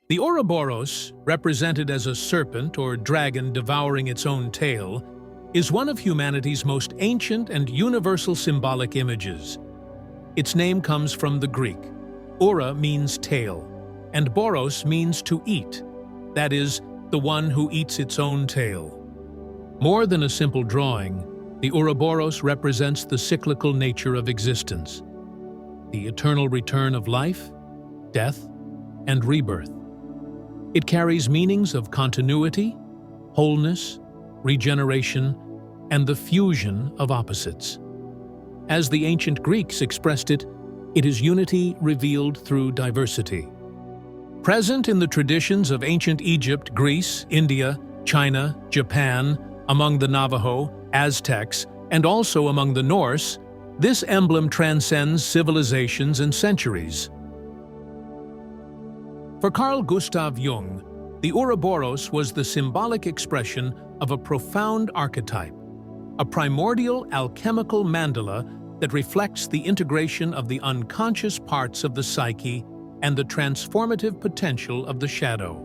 The Ouroboros, represented as a serpent or dragon devouring its own tail, is one of humanity's most ancient and universal symbolic images. Its name comes from the Greek. Oura means tail, and boros means to eat, that is, the one who eats its own tail. More than a simple drawing, the Ouroboros represents the cyclical nature of existence, the eternal return of life, death, and rebirth. It carries meanings of continuity, wholeness, regeneration, and the fusion of opposites. As the ancient Greeks expressed it, it is unity revealed through diversity. Present in the traditions of ancient Egypt, Greece, India, China, Japan, among the Navajo, Aztecs, and also among the Norse, this emblem transcends civilizations and centuries. For Carl Gustav Jung, the Ouroboros was the symbolic expression of a profound archetype, a primordial alchemical mandala that reflects the integration of the unconscious parts of the psyche and the transformative potential of the shadow.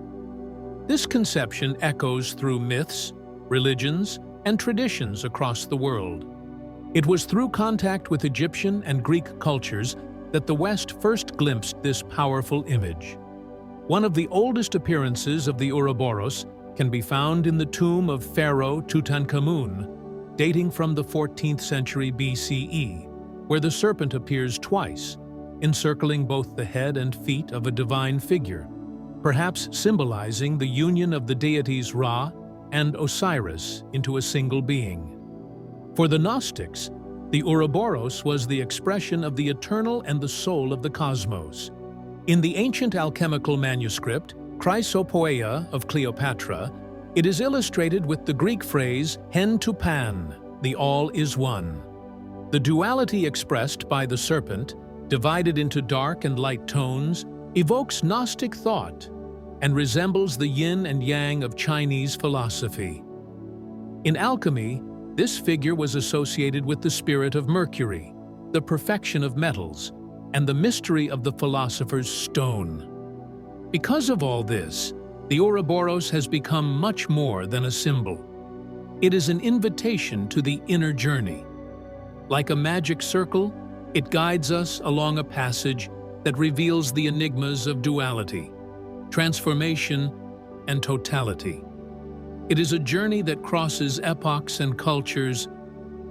This conception echoes through myths, religions, and traditions across the world. It was through contact with Egyptian and Greek cultures that the West first glimpsed this powerful image. One of the oldest appearances of the Ouroboros can be found in the tomb of Pharaoh Tutankhamun, dating from the 14th century BCE, where the serpent appears twice, encircling both the head and feet of a divine figure, perhaps symbolizing the union of the deities Ra and Osiris into a single being. For the Gnostics, the Ouroboros was the expression of the eternal and the soul of the cosmos. In the ancient alchemical manuscript, Chrysopoeia of Cleopatra, it is illustrated with the Greek phrase hen to pan, the all is one. The duality expressed by the serpent, divided into dark and light tones, evokes Gnostic thought and resembles the yin and yang of Chinese philosophy. In alchemy, this figure was associated with the spirit of Mercury, the perfection of metals, and the mystery of the philosopher's stone. Because of all this, the Ouroboros has become much more than a symbol. It is an invitation to the inner journey. Like a magic circle, it guides us along a passage that reveals the enigmas of duality, transformation, and totality. It is a journey that crosses epochs and cultures,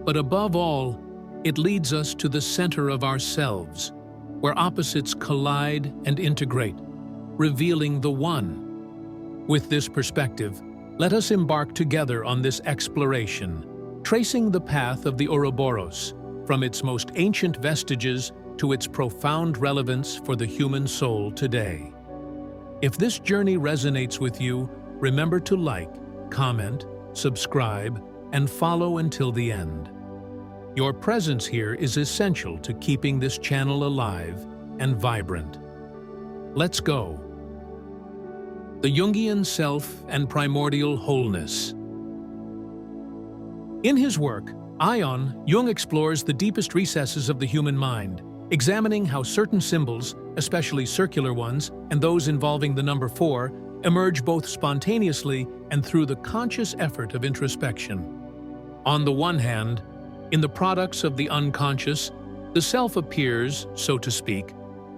but above all, it leads us to the center of ourselves, where opposites collide and integrate, revealing the one. With this perspective, let us embark together on this exploration, tracing the path of the Ouroboros, from its most ancient vestiges to its profound relevance for the human soul today. If this journey resonates with you, remember to like, comment, subscribe, and follow until the end. Your presence here is essential to keeping this channel alive and vibrant. Let's go. The Jungian self and primordial wholeness. In his work, Ion, Jung explores the deepest recesses of the human mind, examining how certain symbols, especially circular ones and those involving the number 4, emerge both spontaneously and through the conscious effort of introspection. On the one hand, in the products of the unconscious, the self appears, so to speak,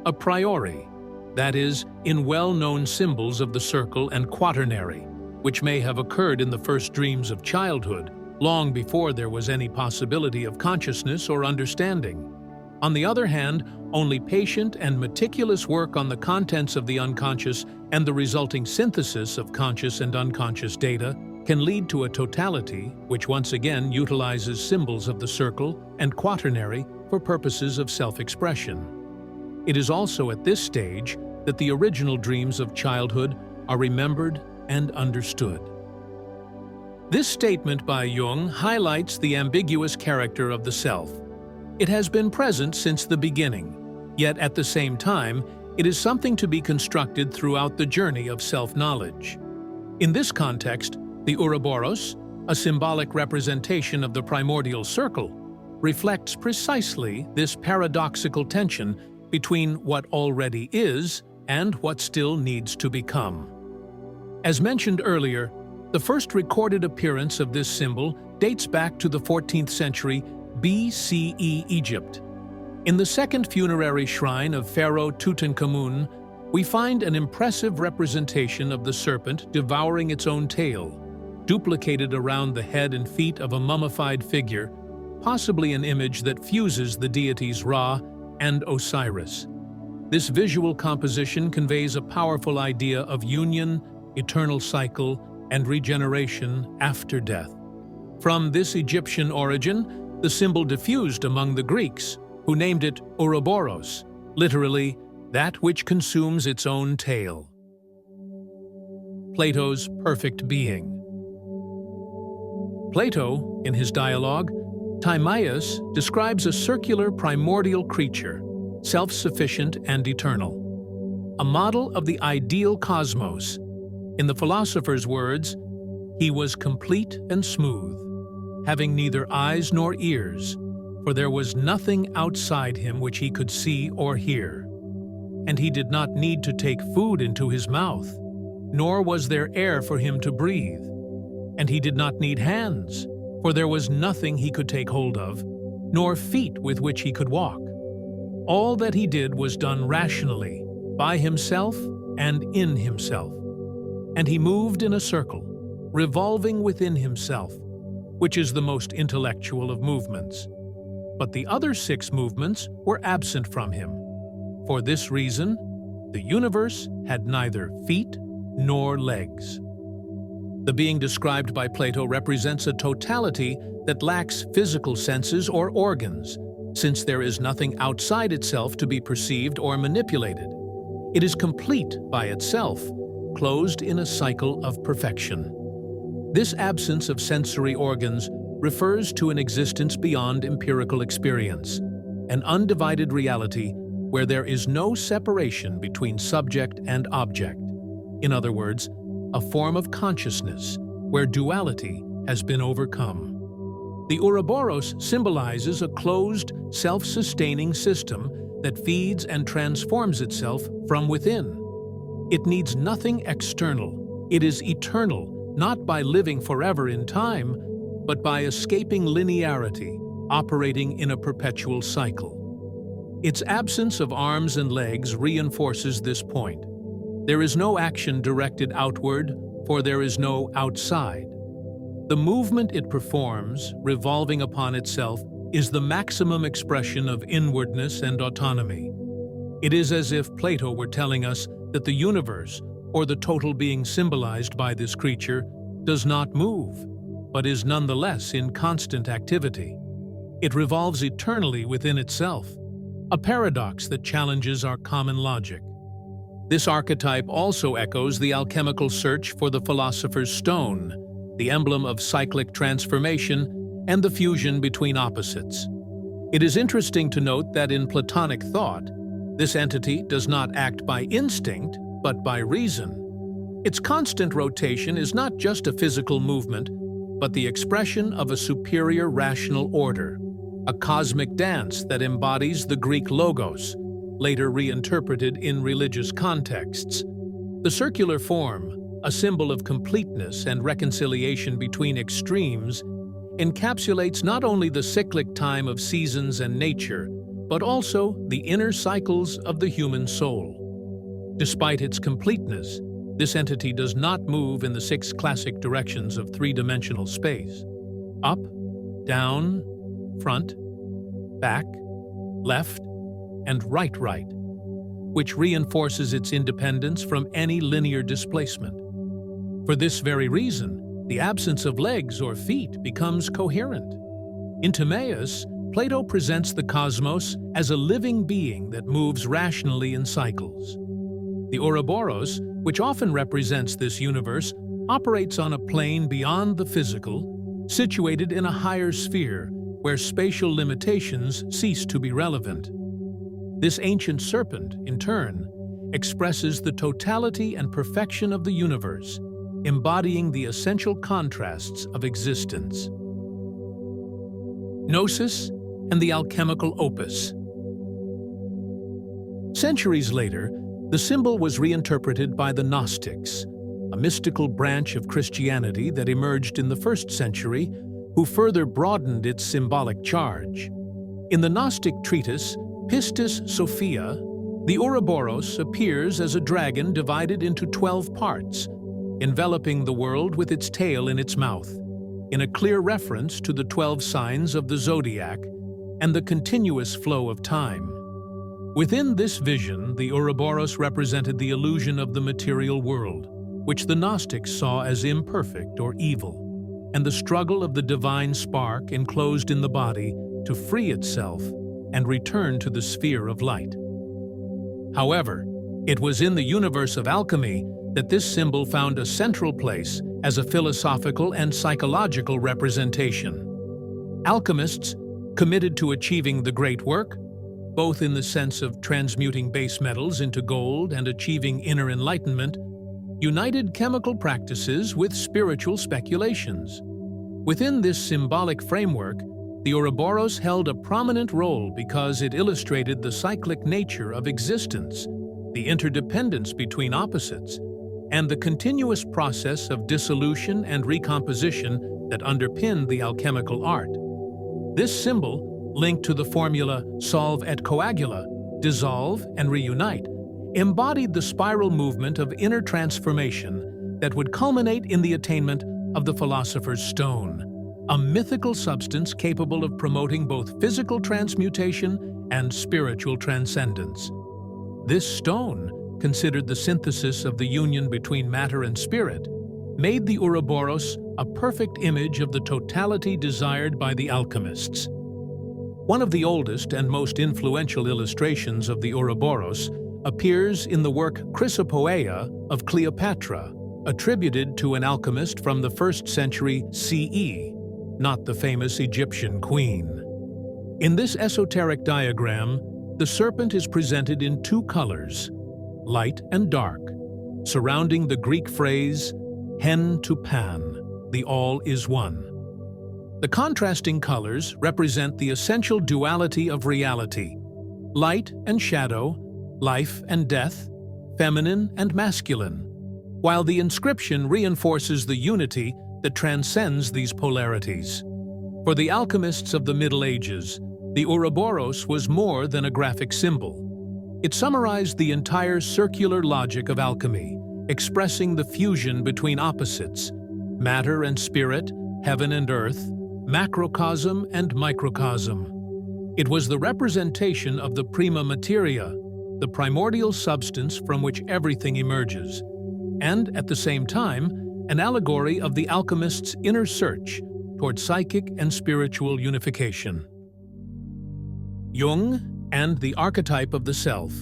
a priori, that is, in well-known symbols of the circle and quaternary, which may have occurred in the first dreams of childhood, long before there was any possibility of consciousness or understanding. On the other hand, only patient and meticulous work on the contents of the unconscious and the resulting synthesis of conscious and unconscious data can lead to a totality which once again utilizes symbols of the circle and quaternary for purposes of self-expression. It is also at this stage that the original dreams of childhood are remembered and understood. This statement by Jung highlights the ambiguous character of the self. It has been present since the beginning, yet at the same time, it is something to be constructed throughout the journey of self-knowledge. In this context, the Ouroboros, a symbolic representation of the primordial circle, reflects precisely this paradoxical tension between what already is and what still needs to become. As mentioned earlier, the first recorded appearance of this symbol dates back to the 14th century BCE Egypt. In the second funerary shrine of Pharaoh Tutankhamun, we find an impressive representation of the serpent devouring its own tail, duplicated around the head and feet of a mummified figure, possibly an image that fuses the deities Ra and Osiris. This visual composition conveys a powerful idea of union, eternal cycle, and regeneration after death. From this Egyptian origin, the symbol diffused among the Greeks, who named it Ouroboros, literally, that which consumes its own tail. Plato's perfect being. Plato, in his dialogue, Timaeus, describes a circular primordial creature, self-sufficient and eternal, a model of the ideal cosmos. In the philosopher's words, he was complete and smooth, having neither eyes nor ears, for there was nothing outside him which he could see or hear. And he did not need to take food into his mouth, nor was there air for him to breathe. And he did not need hands, for there was nothing he could take hold of, nor feet with which he could walk. All that he did was done rationally, by himself and in himself. And he moved in a circle, revolving within himself, which is the most intellectual of movements. But the other 6 movements were absent from him. For this reason, the universe had neither feet nor legs. The being described by Plato represents a totality that lacks physical senses or organs, since there is nothing outside itself to be perceived or manipulated. It is complete by itself, closed in a cycle of perfection. This absence of sensory organs refers to an existence beyond empirical experience, an undivided reality where there is no separation between subject and object. In other words, a form of consciousness where duality has been overcome. The Ouroboros symbolizes a closed, self-sustaining system that feeds and transforms itself from within. It needs nothing external. It is eternal, not by living forever in time, but by escaping linearity, operating in a perpetual cycle. Its absence of arms and legs reinforces this point. There is no action directed outward, for there is no outside. The movement it performs, revolving upon itself, is the maximum expression of inwardness and autonomy. It is as if Plato were telling us that the universe, or the total being symbolized by this creature, does not move, but is nonetheless in constant activity. It revolves eternally within itself, a paradox that challenges our common logic. This archetype also echoes the alchemical search for the philosopher's stone, the emblem of cyclic transformation and the fusion between opposites. It is interesting to note that in Platonic thought, this entity does not act by instinct, but by reason. Its constant rotation is not just a physical movement, but the expression of a superior rational order, a cosmic dance that embodies the Greek logos, later reinterpreted in religious contexts. The circular form, a symbol of completeness and reconciliation between extremes, encapsulates not only the cyclic time of seasons and nature, but also the inner cycles of the human soul. Despite its completeness, this entity does not move in the 6 classic directions of 3-dimensional space: up, down, front, back, left, and right, which reinforces its independence from any linear displacement. For this very reason, the absence of legs or feet becomes coherent. In Timaeus, Plato presents the cosmos as a living being that moves rationally in cycles. The Ouroboros, which often represents this universe, operates on a plane beyond the physical, situated in a higher sphere where spatial limitations cease to be relevant. This ancient serpent, in turn, expresses the totality and perfection of the universe, embodying the essential contrasts of existence. Gnosis and the alchemical opus. Centuries later, The symbol was reinterpreted by the Gnostics, a mystical branch of Christianity that emerged in the 1st century, who further broadened its symbolic charge. In the Gnostic treatise Pistis Sophia, the Ouroboros appears as a dragon divided into 12 parts, enveloping the world with its tail in its mouth, in a clear reference to the 12 signs of the zodiac and the continuous flow of time. Within this vision, the Ouroboros represented the illusion of the material world, which the Gnostics saw as imperfect or evil, and the struggle of the divine spark enclosed in the body to free itself and return to the sphere of light. However, it was in the universe of alchemy that this symbol found a central place as a philosophical and psychological representation. Alchemists, committed to achieving the great work, both in the sense of transmuting base metals into gold and achieving inner enlightenment, united chemical practices with spiritual speculations. Within this symbolic framework, the Ouroboros held a prominent role because it illustrated the cyclic nature of existence, the interdependence between opposites, and the continuous process of dissolution and recomposition that underpinned the alchemical art. This symbol, linked to the formula solve et coagula, dissolve and reunite, embodied the spiral movement of inner transformation that would culminate in the attainment of the philosopher's stone, a mythical substance capable of promoting both physical transmutation and spiritual transcendence. This stone, considered the synthesis of the union between matter and spirit, made the Ouroboros a perfect image of the totality desired by the alchemists. One of the oldest and most influential illustrations of the Ouroboros appears in the work Chrysopoeia of Cleopatra, attributed to an alchemist from the 1st century CE, not the famous Egyptian queen. In this esoteric diagram, the serpent is presented in 2 colors, light and dark, surrounding the Greek phrase hen to pan, the all is one. The contrasting colors represent the essential duality of reality, light and shadow, life and death, feminine and masculine, while the inscription reinforces the unity that transcends these polarities. For the alchemists of the Middle Ages, the Ouroboros was more than a graphic symbol. It summarized the entire circular logic of alchemy, expressing the fusion between opposites, matter and spirit, heaven and earth, macrocosm and microcosm. It was the representation of the prima materia, the primordial substance from which everything emerges, and, at the same time, an allegory of the alchemist's inner search toward psychic and spiritual unification. Jung and the archetype of the self.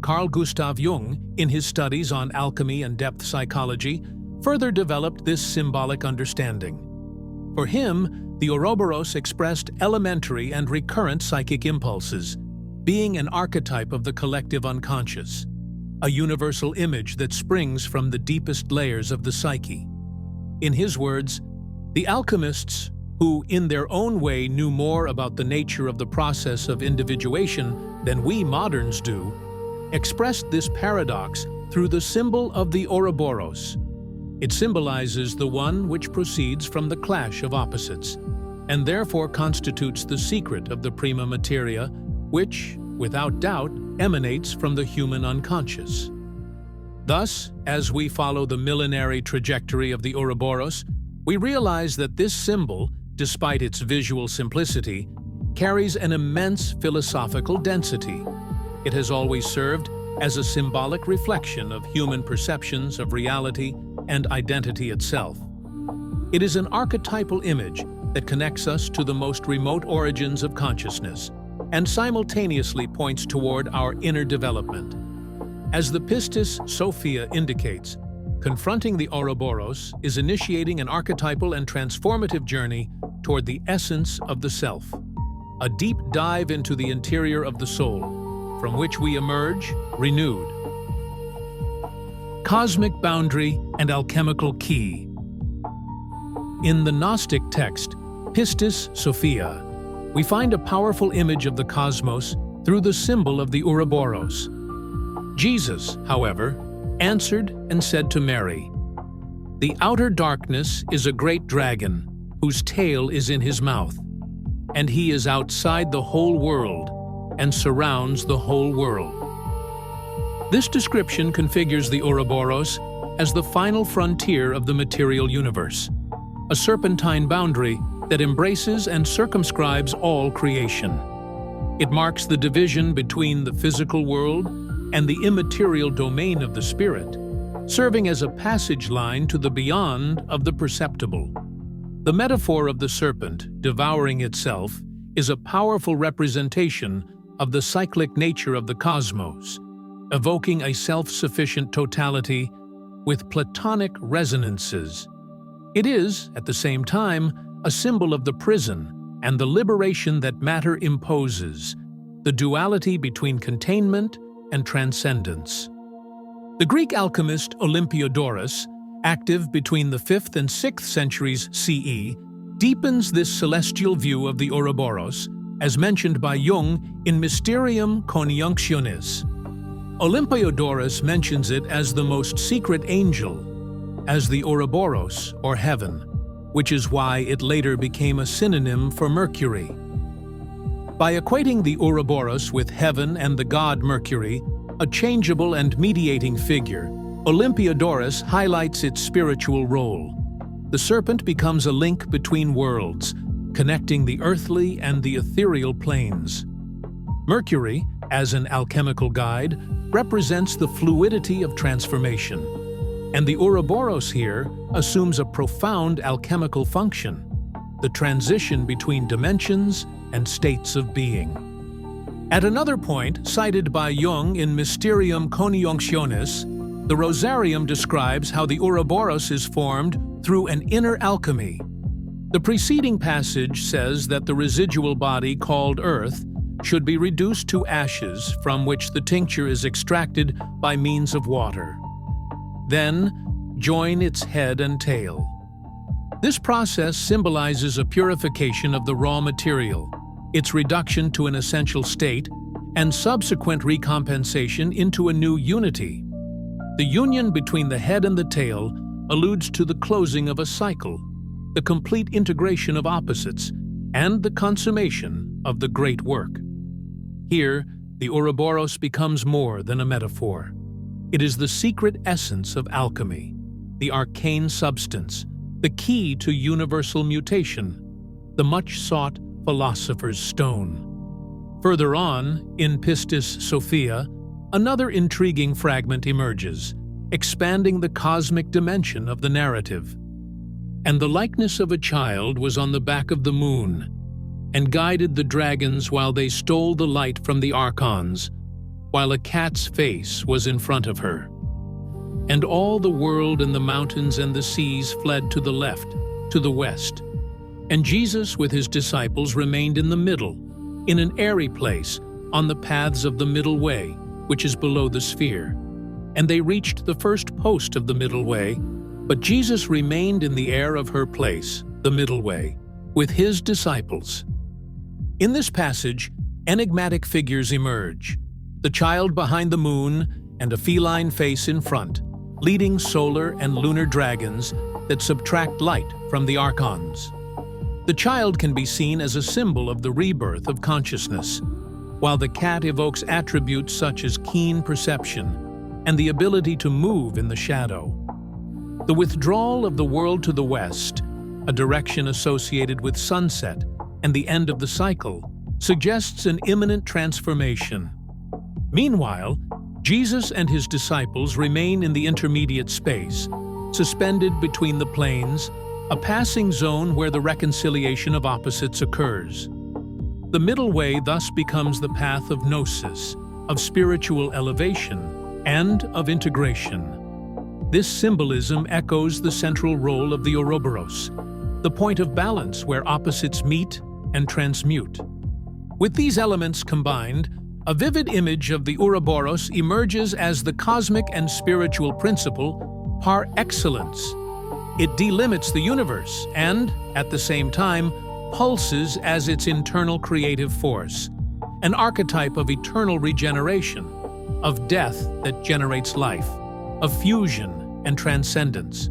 Carl Gustav Jung, in his studies on alchemy and depth psychology, further developed this symbolic understanding. For him, the Ouroboros expressed elementary and recurrent psychic impulses, being an archetype of the collective unconscious, a universal image that springs from the deepest layers of the psyche. In his words, the alchemists, who in their own way knew more about the nature of the process of individuation than we moderns do, expressed this paradox through the symbol of the Ouroboros. It symbolizes the one which proceeds from the clash of opposites, and therefore constitutes the secret of the prima materia, which, without doubt, emanates from the human unconscious. Thus, as we follow the millenary trajectory of the Ouroboros, we realize that this symbol, despite its visual simplicity, carries an immense philosophical density. It has always served as a symbolic reflection of human perceptions of reality and identity itself. It is an archetypal image that connects us to the most remote origins of consciousness and simultaneously points toward our inner development. As the Pistis Sophia indicates, confronting the Ouroboros is initiating an archetypal and transformative journey toward the essence of the self, a deep dive into the interior of the soul, from which we emerge renewed. Cosmic boundary and alchemical key. In the Gnostic text, Pistis Sophia, we find a powerful image of the cosmos through the symbol of the Ouroboros. Jesus, however, answered and said to Mary, "The outer darkness is a great dragon, whose tail is in his mouth, and he is outside the whole world and surrounds the whole world." This description configures the Ouroboros as the final frontier of the material universe, a serpentine boundary that embraces and circumscribes all creation. It marks the division between the physical world and the immaterial domain of the spirit, serving as a passage line to the beyond of the perceptible. The metaphor of the serpent devouring itself is a powerful representation of the cyclic nature of the cosmos, evoking a self-sufficient totality with Platonic resonances. It is, at the same time, a symbol of the prison and the liberation that matter imposes, the duality between containment and transcendence. The Greek alchemist Olympiodorus, active between the 5th and 6th centuries CE, deepens this celestial view of the Ouroboros, as mentioned by Jung in Mysterium Conjunctionis. Olympiodorus mentions it as the most secret angel, as the Ouroboros, or heaven, which is why it later became a synonym for Mercury. By equating the Ouroboros with heaven and the god Mercury, a changeable and mediating figure, Olympiodorus highlights its spiritual role. The serpent becomes a link between worlds, connecting the earthly and the ethereal planes. Mercury, as an alchemical guide, represents the fluidity of transformation, and the Ouroboros here assumes a profound alchemical function, the transition between dimensions and states of being. At another point, cited by Jung in Mysterium Conjunctionis, the Rosarium describes how the Ouroboros is formed through an inner alchemy. The preceding passage says that the residual body called Earth should be reduced to ashes from which the tincture is extracted by means of water. Then, join its head and tail. This process symbolizes a purification of the raw material, its reduction to an essential state, and subsequent recompensation into a new unity. The union between the head and the tail alludes to the closing of a cycle, the complete integration of opposites, and the consummation of the great work. Here, the Ouroboros becomes more than a metaphor. It is the secret essence of alchemy, the arcane substance, the key to universal mutation, the much-sought philosopher's stone. Further on, in Pistis Sophia, another intriguing fragment emerges, expanding the cosmic dimension of the narrative. "And the likeness of a child was on the back of the moon, and guided the dragons while they stole the light from the archons, while a cat's face was in front of her. And all the world and the mountains and the seas fled to the left, to the west. And Jesus with his disciples remained in the middle, in an airy place, on the paths of the middle way, which is below the sphere. And they reached the first post of the middle way, but Jesus remained in the air of her place, the middle way, with his disciples." In this passage, enigmatic figures emerge: the child behind the moon and a feline face in front, leading solar and lunar dragons that subtract light from the archons. The child can be seen as a symbol of the rebirth of consciousness, while the cat evokes attributes such as keen perception and the ability to move in the shadow. The withdrawal of the world to the west, a direction associated with sunset and the end of the cycle, suggests an imminent transformation. Meanwhile, Jesus and his disciples remain in the intermediate space, suspended between the planes, a passing zone where the reconciliation of opposites occurs. The middle way thus becomes the path of Gnosis, of spiritual elevation, and of integration. This symbolism echoes the central role of the Ouroboros, the point of balance where opposites meet and transmute. With these elements combined, a vivid image of the Ouroboros emerges as the cosmic and spiritual principle par excellence. It delimits the universe and, at the same time, pulses as its internal creative force, an archetype of eternal regeneration, of death that generates life, of fusion and transcendence.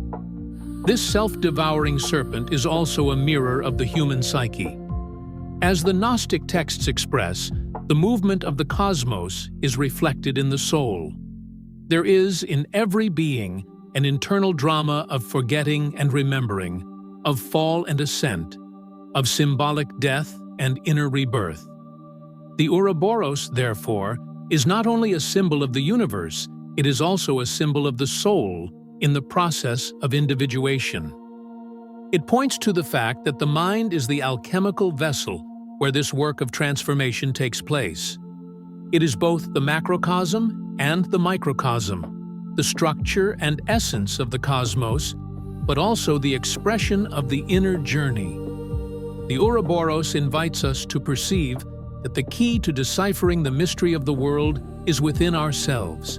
This self-devouring serpent is also a mirror of the human psyche. As the Gnostic texts express, the movement of the cosmos is reflected in the soul. There is, in every being, an internal drama of forgetting and remembering, of fall and ascent, of symbolic death and inner rebirth. The Ouroboros, therefore, is not only a symbol of the universe, it is also a symbol of the soul in the process of individuation. It points to the fact that the mind is the alchemical vessel where this work of transformation takes place. It is both the macrocosm and the microcosm, the structure and essence of the cosmos, but also the expression of the inner journey. The Ouroboros invites us to perceive that the key to deciphering the mystery of the world is within ourselves,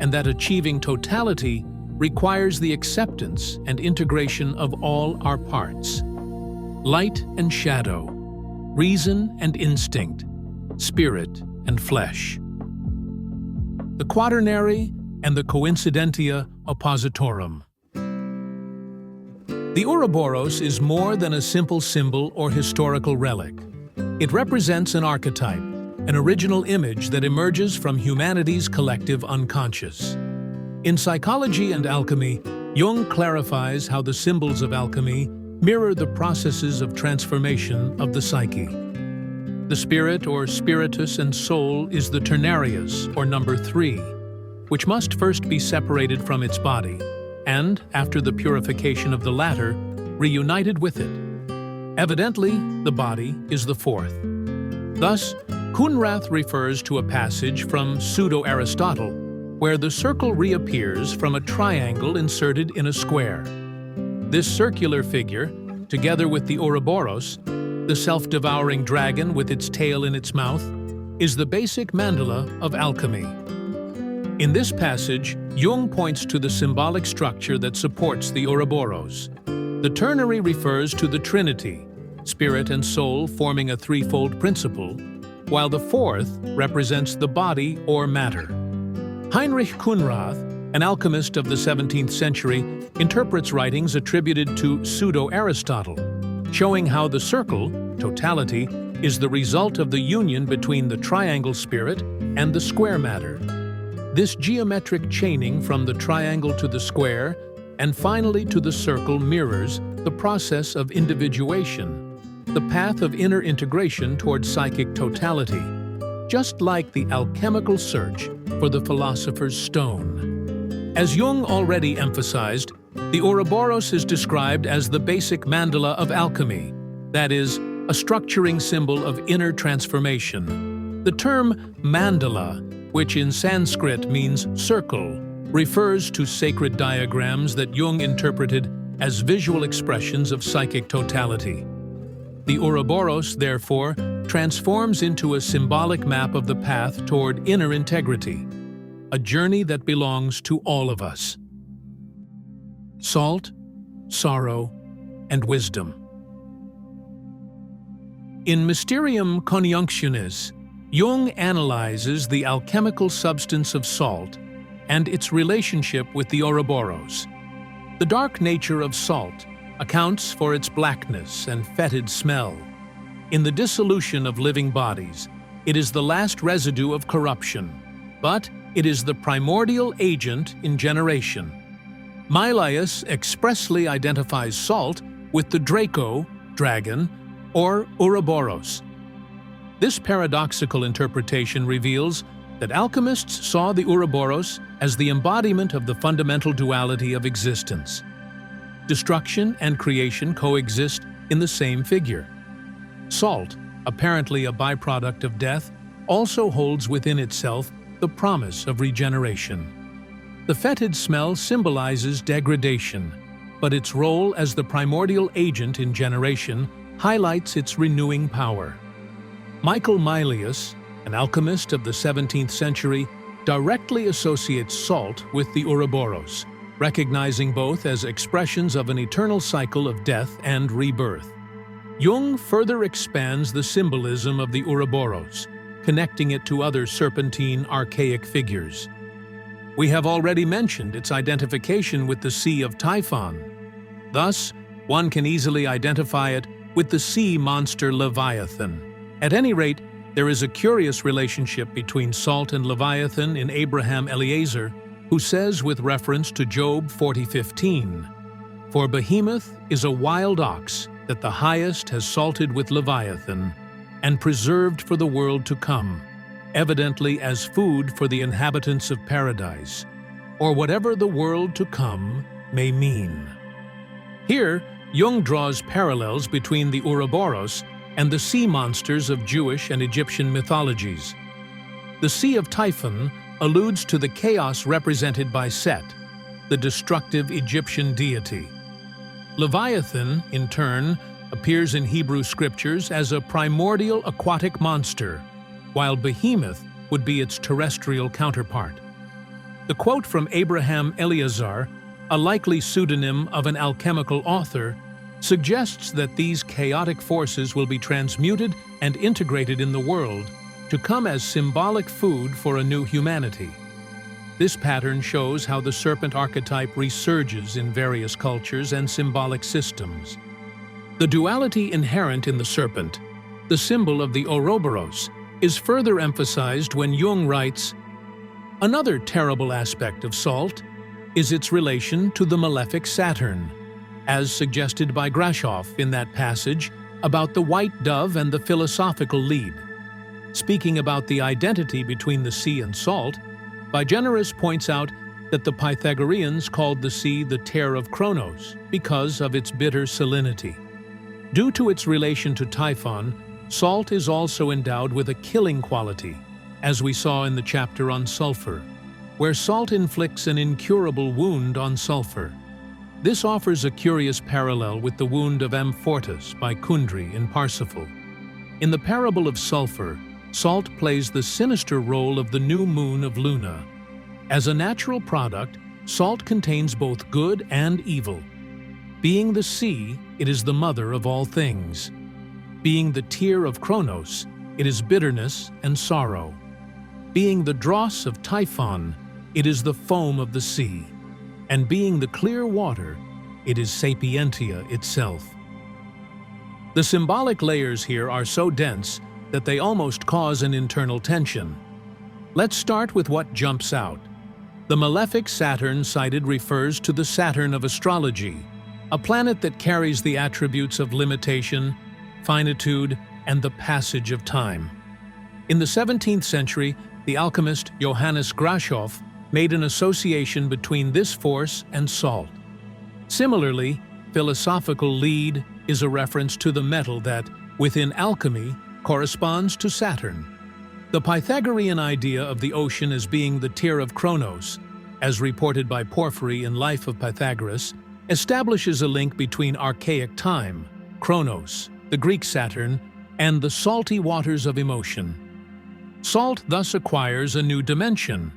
and that achieving totality requires the acceptance and integration of all our parts. Light and shadow, reason and instinct, spirit and flesh. The Quaternary and the Coincidentia Oppositorum. The Ouroboros is more than a simple symbol or historical relic. It represents an archetype, an original image that emerges from humanity's collective unconscious. In psychology and alchemy, Jung clarifies how the symbols of alchemy mirror the processes of transformation of the psyche. The spirit or spiritus and soul is the ternarius, or number 3, which must first be separated from its body, and, after the purification of the latter, reunited with it. Evidently, the body is the 4th. Thus, Kunrath refers to a passage from Pseudo-Aristotle, where the circle reappears from a triangle inserted in a square. This circular figure, together with the Ouroboros, the self-devouring dragon with its tail in its mouth, is the basic mandala of alchemy. In this passage, Jung points to the symbolic structure that supports the Ouroboros. The ternary refers to the Trinity, spirit and soul forming a threefold principle, while the 4th represents the body or matter. Heinrich Kunrath, an alchemist of the 17th century, interprets writings attributed to Pseudo-Aristotle, showing how the circle, totality, is the result of the union between the triangle spirit and the square matter. This geometric chaining from the triangle to the square and finally to the circle mirrors the process of individuation, the path of inner integration towards psychic totality, just like the alchemical search for the philosopher's stone. As Jung already emphasized, the Ouroboros is described as the basic mandala of alchemy, that is, a structuring symbol of inner transformation. The term mandala, which in Sanskrit means circle, refers to sacred diagrams that Jung interpreted as visual expressions of psychic totality. The Ouroboros, therefore, transforms into a symbolic map of the path toward inner integrity, a journey that belongs to all of us. Salt, sorrow, and wisdom. In Mysterium Coniunctionis, Jung analyzes the alchemical substance of salt and its relationship with the Ouroboros. The dark nature of salt accounts for its blackness and fetid smell. In the dissolution of living bodies, it is the last residue of corruption, but it is the primordial agent in generation. Mylius expressly identifies salt with the Draco, dragon, or Ouroboros. This paradoxical interpretation reveals that alchemists saw the Ouroboros as the embodiment of the fundamental duality of existence. Destruction and creation coexist in the same figure. Salt, apparently a byproduct of death, also holds within itself the promise of regeneration. The fetid smell symbolizes degradation, but its role as the primordial agent in generation highlights its renewing power. Michael Mylius, an alchemist of the 17th century, directly associates salt with the Ouroboros, recognizing both as expressions of an eternal cycle of death and rebirth. Jung further expands the symbolism of the Ouroboros, connecting it to other serpentine archaic figures. We have already mentioned its identification with the Sea of Typhon. Thus, one can easily identify it with the sea monster Leviathan. At any rate, there is a curious relationship between salt and Leviathan in Abraham Eliezer, who says with reference to Job 40:15, "For Behemoth is a wild ox that the highest has salted with Leviathan, and preserved for the world to come, evidently as food for the inhabitants of paradise, or whatever the world to come may mean." Here, Jung draws parallels between the Ouroboros and the sea monsters of Jewish and Egyptian mythologies. The Sea of Typhon alludes to the chaos represented by Set, the destructive Egyptian deity. Leviathan, in turn, appears in Hebrew scriptures as a primordial aquatic monster, while Behemoth would be its terrestrial counterpart. The quote from Abraham Eliezer, a likely pseudonym of an alchemical author, suggests that these chaotic forces will be transmuted and integrated in the world to come as symbolic food for a new humanity. This pattern shows how the serpent archetype resurges in various cultures and symbolic systems. The duality inherent in the serpent, the symbol of the Ouroboros, is further emphasized when Jung writes, "Another terrible aspect of salt is its relation to the malefic Saturn, as suggested by Grashof in that passage about the white dove and the philosophical lead." Speaking about the identity between the sea and salt, Vigenerus points out that the Pythagoreans called the sea the tear of Kronos because of its bitter salinity. Due to its relation to Typhon, salt is also endowed with a killing quality, as we saw in the chapter on sulfur, where salt inflicts an incurable wound on sulfur. This offers a curious parallel with the wound of Amfortas by Kundry in Parsifal. In the parable of sulfur, salt plays the sinister role of the new moon of Luna. As a natural product, salt contains both good and evil. Being the sea, it is the mother of all things. Being the tear of Kronos, it is bitterness and sorrow. Being the dross of Typhon, it is the foam of the sea. And being the clear water, it is sapientia itself. The symbolic layers here are so dense that they almost cause an internal tension. Let's start with what jumps out. The malefic Saturn cited refers to the Saturn of astrology, a planet that carries the attributes of limitation, finitude, and the passage of time. In the 17th century, the alchemist Johannes Grashof made an association between this force and salt. Similarly, philosophical lead is a reference to the metal that, within alchemy, corresponds to Saturn. The Pythagorean idea of the ocean as being the tear of Kronos, as reported by Porphyry in Life of Pythagoras, establishes a link between archaic time, Kronos, the Greek Saturn, and the salty waters of emotion. Salt thus acquires a new dimension.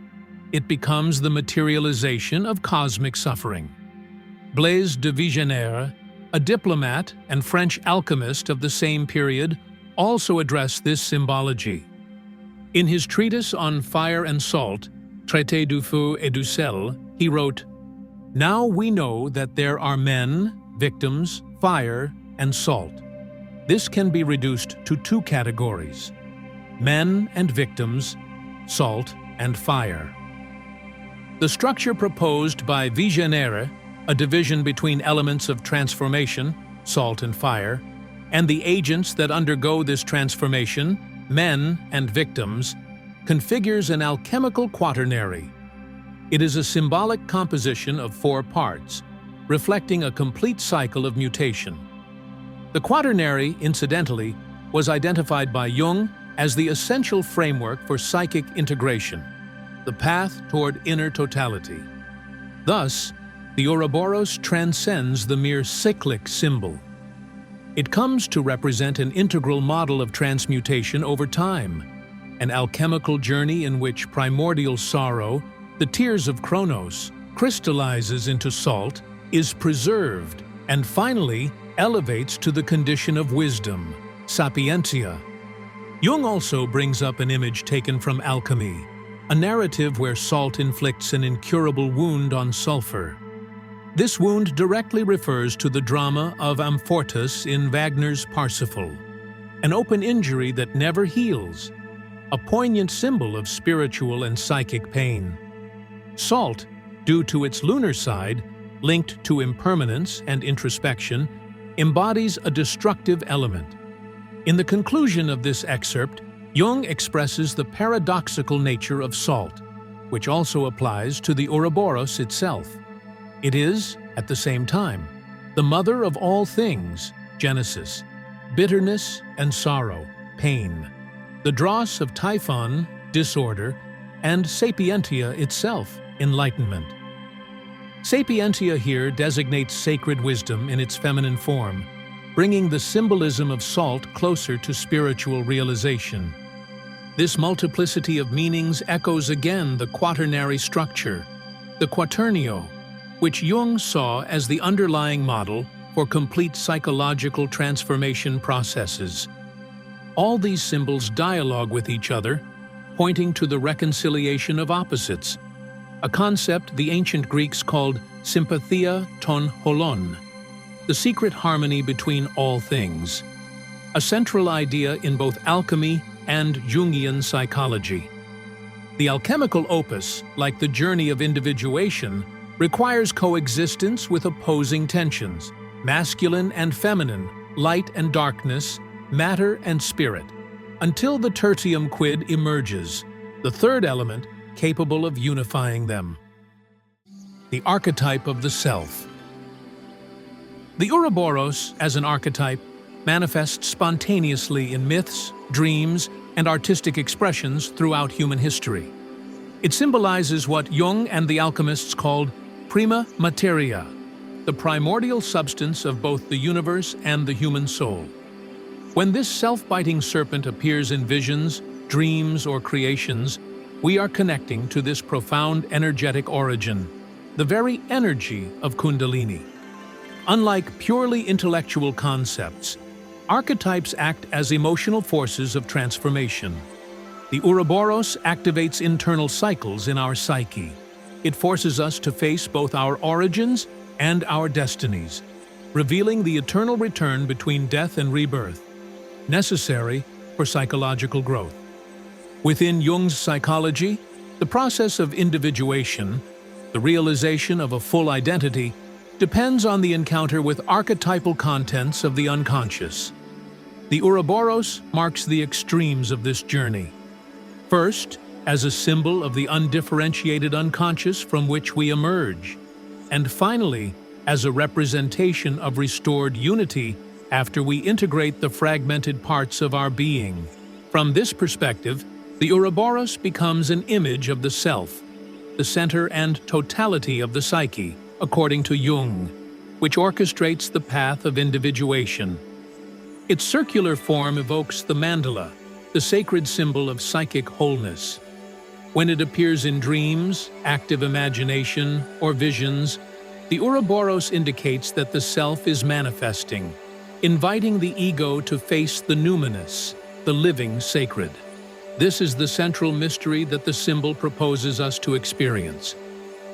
It becomes the materialization of cosmic suffering. Blaise de Vigenère, a diplomat and French alchemist of the same period, also addressed this symbology. In his treatise on fire and salt, Traité du feu et du sel, he wrote, "Now we know that there are men, victims, fire, and salt. This can be reduced to two categories: men and victims, salt and fire." The structure proposed by Vigenère, a division between elements of transformation, salt and fire, and the agents that undergo this transformation, men and victims, configures an alchemical quaternary. It is a symbolic composition of 4 parts, reflecting a complete cycle of mutation. The quaternary, incidentally, was identified by Jung as the essential framework for psychic integration, the path toward inner totality. Thus, the Ouroboros transcends the mere cyclic symbol. It comes to represent an integral model of transmutation over time, an alchemical journey in which primordial sorrow, the tears of Kronos, crystallizes into salt, is preserved, and finally elevates to the condition of wisdom, sapientia. Jung also brings up an image taken from Alchemy, a narrative where salt inflicts an incurable wound on sulfur. This wound directly refers to the drama of Amfortas in Wagner's Parsifal, an open injury that never heals, a poignant symbol of spiritual and psychic pain. Salt, due to its lunar side, linked to impermanence and introspection, embodies a destructive element. In the conclusion of this excerpt, Jung expresses the paradoxical nature of salt, which also applies to the Ouroboros itself. It is, at the same time, the mother of all things, Genesis, bitterness and sorrow, pain, the dross of Typhon, disorder, and Sapientia itself, enlightenment. Sapientia here designates sacred wisdom in its feminine form, bringing the symbolism of salt closer to spiritual realization. This multiplicity of meanings echoes again the quaternary structure, the quaternio, which Jung saw as the underlying model for complete psychological transformation processes. All these symbols dialogue with each other, pointing to the reconciliation of opposites, a concept the ancient Greeks called sympathia ton holon, the secret harmony between all things, a central idea in both alchemy and Jungian psychology. The alchemical opus, like the journey of individuation, requires coexistence with opposing tensions, masculine and feminine, light and darkness, matter and spirit, until the tertium quid emerges, the third element capable of unifying them. The archetype of the self. The Ouroboros, as an archetype, manifests spontaneously in myths, dreams, and artistic expressions throughout human history. It symbolizes what Jung and the alchemists called prima materia, the primordial substance of both the universe and the human soul. When this self-biting serpent appears in visions, dreams, or creations, we are connecting to this profound energetic origin, the very energy of Kundalini. Unlike purely intellectual concepts, archetypes act as emotional forces of transformation. The Ouroboros activates internal cycles in our psyche. It forces us to face both our origins and our destinies, revealing the eternal return between death and rebirth, necessary for psychological growth. Within Jung's psychology, the process of individuation, the realization of a full identity, depends on the encounter with archetypal contents of the unconscious. The Ouroboros marks the extremes of this journey. First, as a symbol of the undifferentiated unconscious from which we emerge, and finally, as a representation of restored unity after we integrate the fragmented parts of our being. From this perspective, the Ouroboros becomes an image of the self, the center and totality of the psyche, according to Jung, which orchestrates the path of individuation. Its circular form evokes the mandala, the sacred symbol of psychic wholeness. When it appears in dreams, active imagination, or visions, the Ouroboros indicates that the self is manifesting, inviting the ego to face the numinous, the living sacred. This is the central mystery that the symbol proposes us to experience.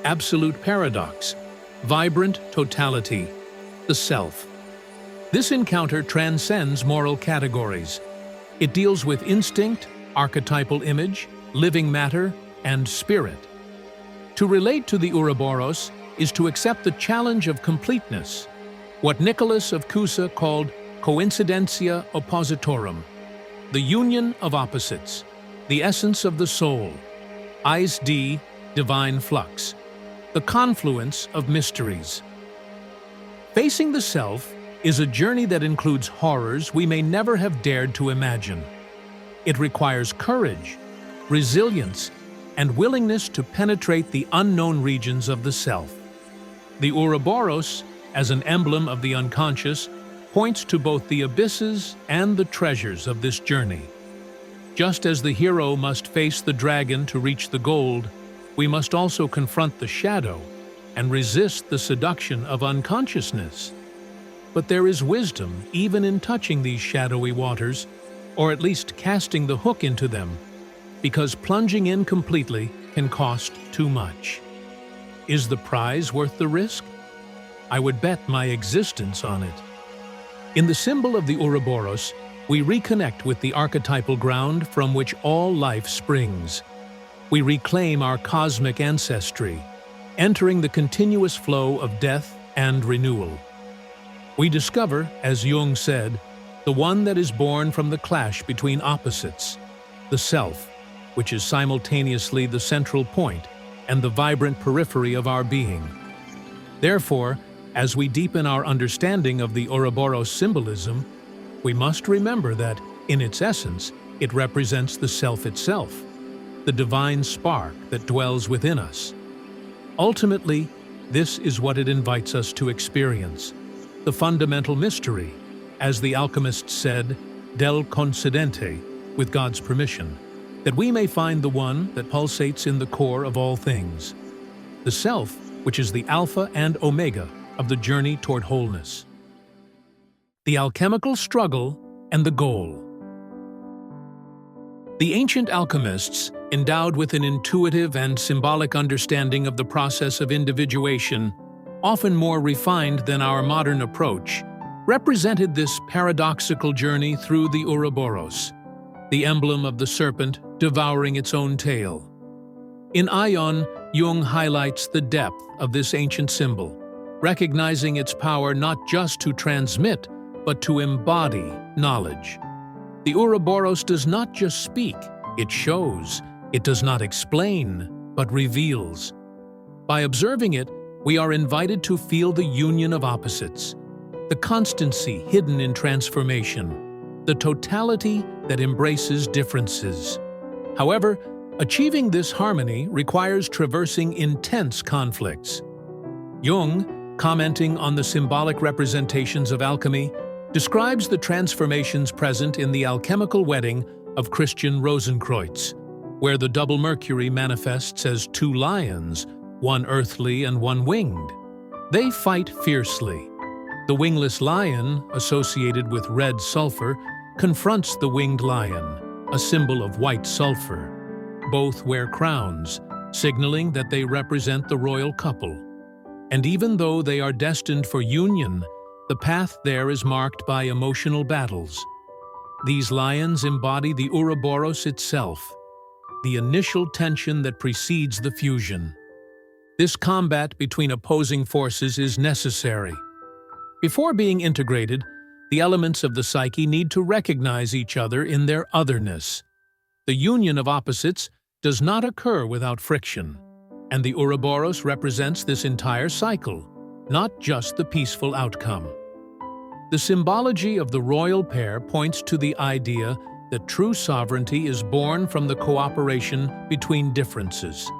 Absolute paradox, vibrant totality, the self. This encounter transcends moral categories. It deals with instinct, archetypal image, living matter, and spirit. To relate to the Ouroboros is to accept the challenge of completeness, what Nicholas of Cusa called Coincidentia Oppositorum, the union of opposites, the essence of the soul, Eis D, divine flux, the confluence of mysteries. Facing the self is a journey that includes horrors we may never have dared to imagine. It requires courage, resilience, and willingness to penetrate the unknown regions of the self. The Ouroboros, as an emblem of the unconscious, points to both the abysses and the treasures of this journey. Just as the hero must face the dragon to reach the gold, we must also confront the shadow and resist the seduction of unconsciousness. But there is wisdom even in touching these shadowy waters, or at least casting the hook into them, because plunging in completely can cost too much. Is the prize worth the risk? I would bet my existence on it. In the symbol of the Ouroboros, we reconnect with the archetypal ground from which all life springs. We reclaim our cosmic ancestry, entering the continuous flow of death and renewal. We discover, as Jung said, the one that is born from the clash between opposites, the self, which is simultaneously the central point and the vibrant periphery of our being. Therefore, as we deepen our understanding of the Ouroboros symbolism, we must remember that, in its essence, it represents the self itself, the divine spark that dwells within us. Ultimately, this is what it invites us to experience, the fundamental mystery, as the alchemists said, del Coincidentia, with God's permission, that we may find the one that pulsates in the core of all things, the self, which is the alpha and omega of the journey toward wholeness. The alchemical struggle and the goal. The ancient alchemists, endowed with an intuitive and symbolic understanding of the process of individuation, often more refined than our modern approach, represented this paradoxical journey through the Ouroboros, the emblem of the serpent devouring its own tail. In Ion, Jung highlights the depth of this ancient symbol, recognizing its power not just to transmit, but to embody knowledge. The Ouroboros does not just speak, it shows. It does not explain, but reveals. By observing it, we are invited to feel the union of opposites, the constancy hidden in transformation, the totality that embraces differences. However, achieving this harmony requires traversing intense conflicts. Jung, commenting on the symbolic representations of alchemy, describes the transformations present in the alchemical wedding of Christian Rosenkreuz, where the double Mercury manifests as two lions, one earthly and one winged. They fight fiercely. The wingless lion, associated with red sulfur, confronts the winged lion, a symbol of white sulfur. Both wear crowns, signaling that they represent the royal couple. And even though they are destined for union, the path there is marked by emotional battles. These lions embody the Ouroboros itself, the initial tension that precedes the fusion. This combat between opposing forces is necessary. Before being integrated, the elements of the psyche need to recognize each other in their otherness. The union of opposites does not occur without friction, and the Ouroboros represents this entire cycle, not just the peaceful outcome. The symbology of the royal pair points to the idea that true sovereignty is born from the cooperation between differences,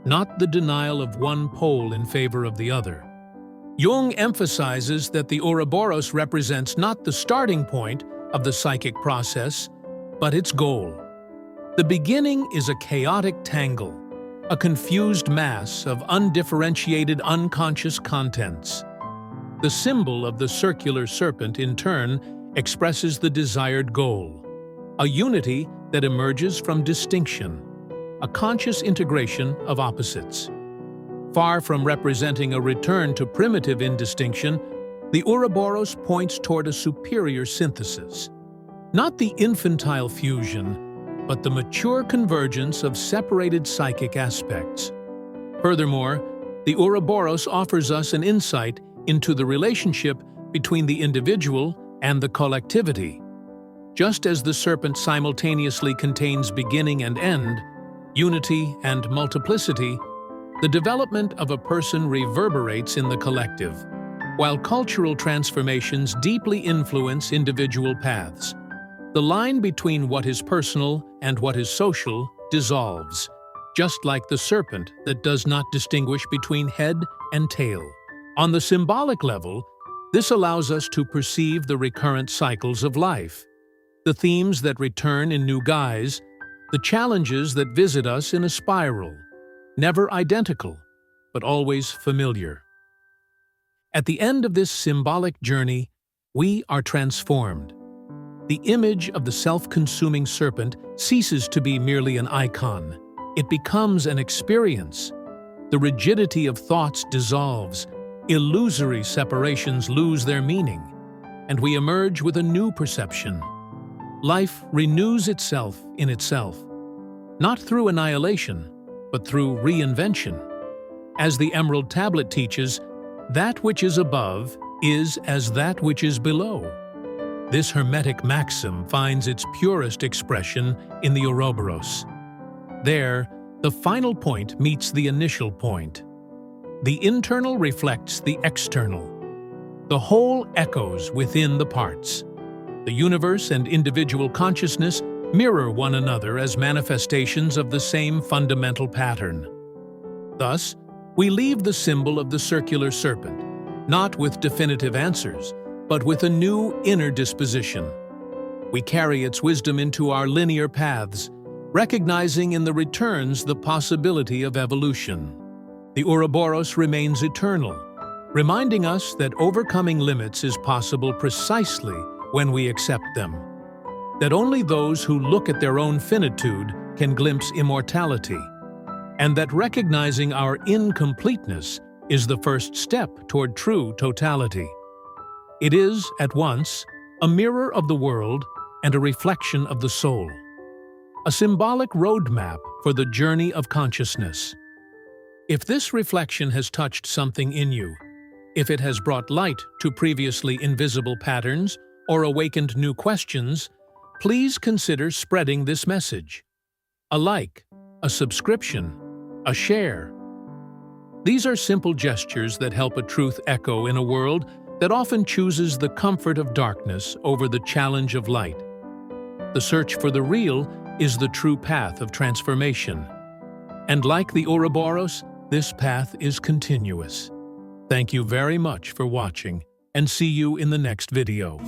not the denial of one pole in favor of the other. Jung emphasizes that the Ouroboros represents not the starting point of the psychic process, but its goal. The beginning is a chaotic tangle, a confused mass of undifferentiated unconscious contents. The symbol of the circular serpent, in turn, expresses the desired goal, a unity that emerges from distinction, a conscious integration of opposites. Far from representing a return to primitive indistinction, the Ouroboros points toward a superior synthesis. Not the infantile fusion, but the mature convergence of separated psychic aspects. Furthermore, the Ouroboros offers us an insight into the relationship between the individual and the collectivity. Just as the serpent simultaneously contains beginning and end, unity and multiplicity, the development of a person reverberates in the collective, while cultural transformations deeply influence individual paths. The line between what is personal and what is social dissolves, just like the serpent that does not distinguish between head and tail. On the symbolic level, this allows us to perceive the recurrent cycles of life, the themes that return in new guise, the challenges that visit us in a spiral, never identical, but always familiar. At the end of this symbolic journey, we are transformed. the image of the self-consuming serpent ceases to be merely an icon. It becomes an experience. The rigidity of thoughts dissolves, illusory separations lose their meaning, and we emerge with a new perception. Life renews itself in itself, not through annihilation, but through reinvention. As the Emerald Tablet teaches, that which is above is as that which is below. This Hermetic maxim finds its purest expression in the Ouroboros. There, the final point meets the initial point. The internal reflects the external. The whole echoes within the parts. The universe and individual consciousness mirror one another as manifestations of the same fundamental pattern. Thus, we leave the symbol of the circular serpent, not with definitive answers, but with a new inner disposition. We carry its wisdom into our linear paths, recognizing in the returns the possibility of evolution. The Ouroboros remains eternal, reminding us that overcoming limits is possible precisely when we accept them. That only those who look at their own finitude can glimpse immortality, and that recognizing our incompleteness is the first step toward true totality. It is, at once, a mirror of the world and a reflection of the soul. A symbolic roadmap for the journey of consciousness. If this reflection has touched something in you, if it has brought light to previously invisible patterns or awakened new questions, please consider spreading this message. A like, a subscription, a share. These are simple gestures that help a truth echo in a world that often chooses the comfort of darkness over the challenge of light. The search for the real is the true path of transformation. And like the Ouroboros, this path is continuous. Thank you very much for watching, and see you in the next video.